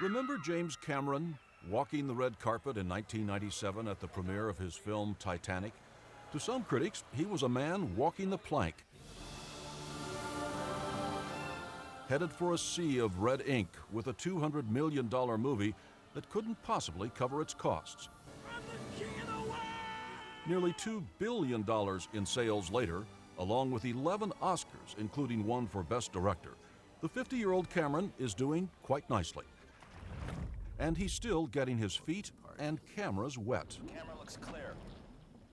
Remember James Cameron walking the red carpet in 1997 at the premiere of his film Titanic? To some critics, he was a man walking the plank, headed for a sea of red ink with a $200 million movie that couldn't possibly cover its costs. Nearly $2 billion in sales later, along with 11 Oscars, including one for Best Director, the 50-year-old Cameron is doing quite nicely. And he's still getting his feet and cameras wet. Camera looks clear.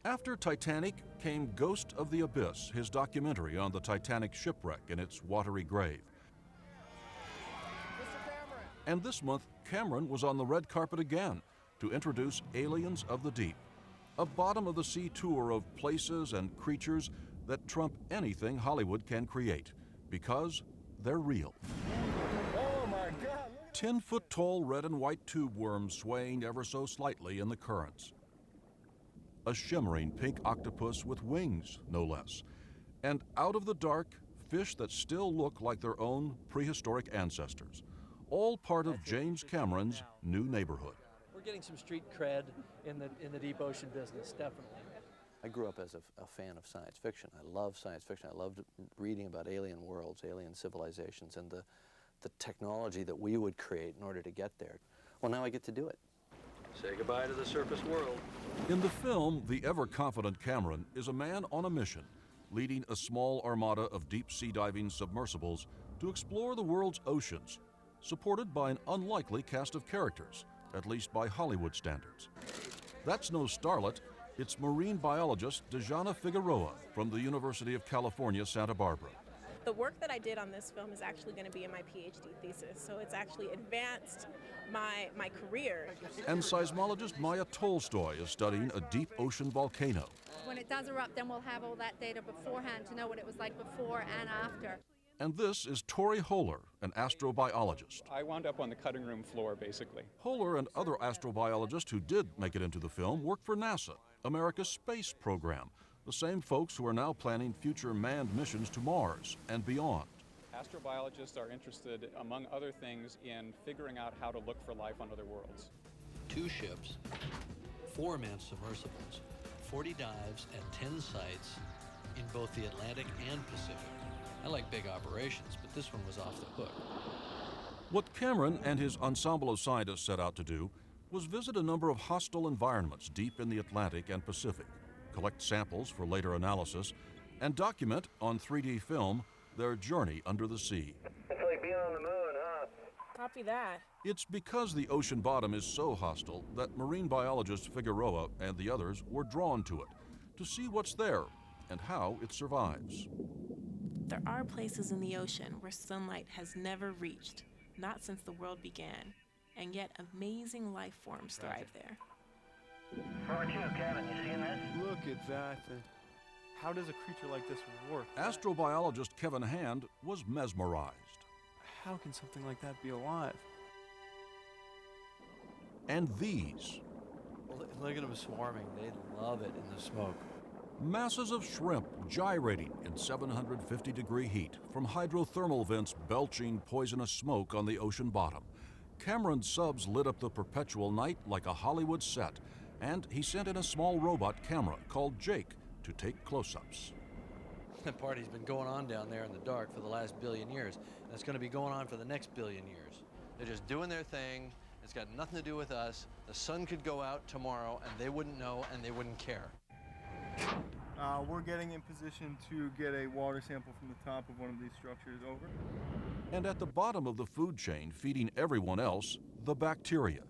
After Titanic came Ghost of the Abyss, his documentary on the Titanic shipwreck and its watery grave. And this month, Cameron was on the red carpet again to introduce Aliens of the Deep, a bottom-of-the-sea tour of places and creatures that trump anything Hollywood can create, because they're real. Oh my God! 10-foot-tall red and white tube worms swaying ever so slightly in the currents. A shimmering pink octopus with wings, no less. And out of the dark, fish that still look like their own prehistoric ancestors. All part of James Cameron's new neighborhood. We're getting some street cred in the deep ocean business, definitely. I grew up as a fan of science fiction. I love science fiction. I loved reading about alien worlds, alien civilizations, and the technology that we would create in order to get there. Well, now I get to do it. Say goodbye to the surface world. In the film, the ever-confident Cameron is a man on a mission, leading a small armada of deep-sea diving submersibles to explore the world's oceans, supported by an unlikely cast of characters, at least by Hollywood standards. That's no starlet, it's marine biologist Djanna Figueroa from the University of California, Santa Barbara. The work that I did on this film is actually going to be in my PhD thesis, so it's actually advanced my career. And seismologist Maya Tolstoy is studying a deep ocean volcano. When it does erupt, then we'll have all that data beforehand to know what it was like before and after. And this is Tori Hoehler, an astrobiologist. I wound up on the cutting room floor, basically. Hoehler and other astrobiologists who did make it into the film work for NASA, America's space program, the same folks who are now planning future manned missions to Mars and beyond. Astrobiologists are interested, among other things, in figuring out how to look for life on other worlds. 2 ships, 4 manned submersibles, 40 dives at 10 sites in both the Atlantic and Pacific. I like big operations, but this one was off the hook. What Cameron and his ensemble of scientists set out to do was visit a number of hostile environments deep in the Atlantic and Pacific, collect samples for later analysis, and document on 3D film their journey under the sea. It's like being on the moon, huh? Copy that. It's because the ocean bottom is so hostile that marine biologist Figueroa and the others were drawn to it, to see what's there and how it survives. There are places in the ocean where sunlight has never reached, not since the world began, and yet amazing life forms thrive there. Where about you, Kevin? You seeing this? Look at that. How does a creature like this work? Astrobiologist Kevin Hand was mesmerized. How can something like that be alive? And these. Well, look at them swarming. They love it in the smoke. Masses of shrimp gyrating in 750-degree heat from hydrothermal vents belching poisonous smoke on the ocean bottom. Cameron's subs lit up the perpetual night like a Hollywood set, and he sent in a small robot camera called Jake to take close-ups. The party's been going on down there in the dark for the last billion years, and it's going to be going on for the next billion years. They're just doing their thing. It's got nothing to do with us. The sun could go out tomorrow, and they wouldn't know, and they wouldn't care. We're getting in position to get a water sample from the top of one of these structures. Over. And at the bottom of the food chain, feeding everyone else, the bacteria.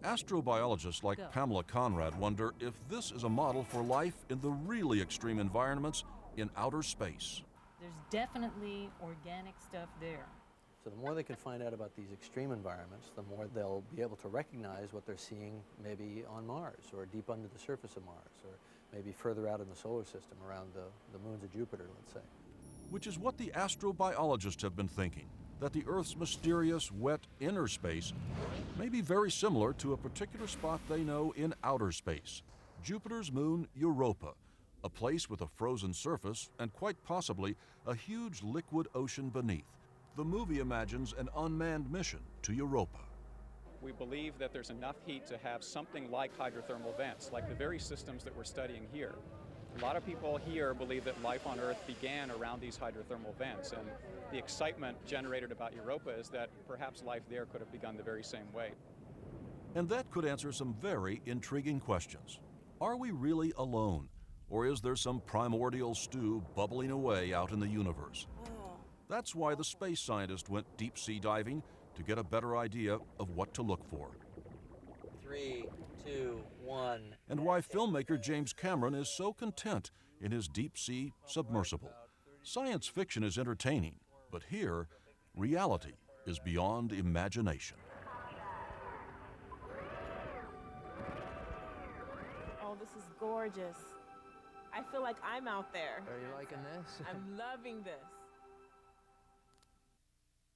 Astrobiologists like Pamela Conrad wonder if this is a model for life in the really extreme environments in outer space. There's definitely organic stuff there. So the more they can find out about these extreme environments, the more they'll be able to recognize what they're seeing maybe on Mars or deep under the surface of Mars or maybe further out in the solar system around the moons of Jupiter, let's say. Which is what the astrobiologists have been thinking, that the Earth's mysterious, wet inner space may be very similar to a particular spot they know in outer space, Jupiter's moon Europa, a place with a frozen surface and quite possibly a huge liquid ocean beneath. The movie imagines an unmanned mission to Europa. We believe that there's enough heat to have something like hydrothermal vents, like the very systems that we're studying here. A lot of people here believe that life on Earth began around these hydrothermal vents, and the excitement generated about Europa is that perhaps life there could have begun the very same way. And that could answer some very intriguing questions. Are we really alone? Or is there some primordial stew bubbling away out in the universe? That's why the space scientist went deep sea diving, to get a better idea of what to look for. 3, 2, 1. And why filmmaker James Cameron is so content in his deep sea submersible. Science fiction is entertaining, but here, reality is beyond imagination. Oh, this is gorgeous. I feel like I'm out there. Are you liking this? I'm loving this.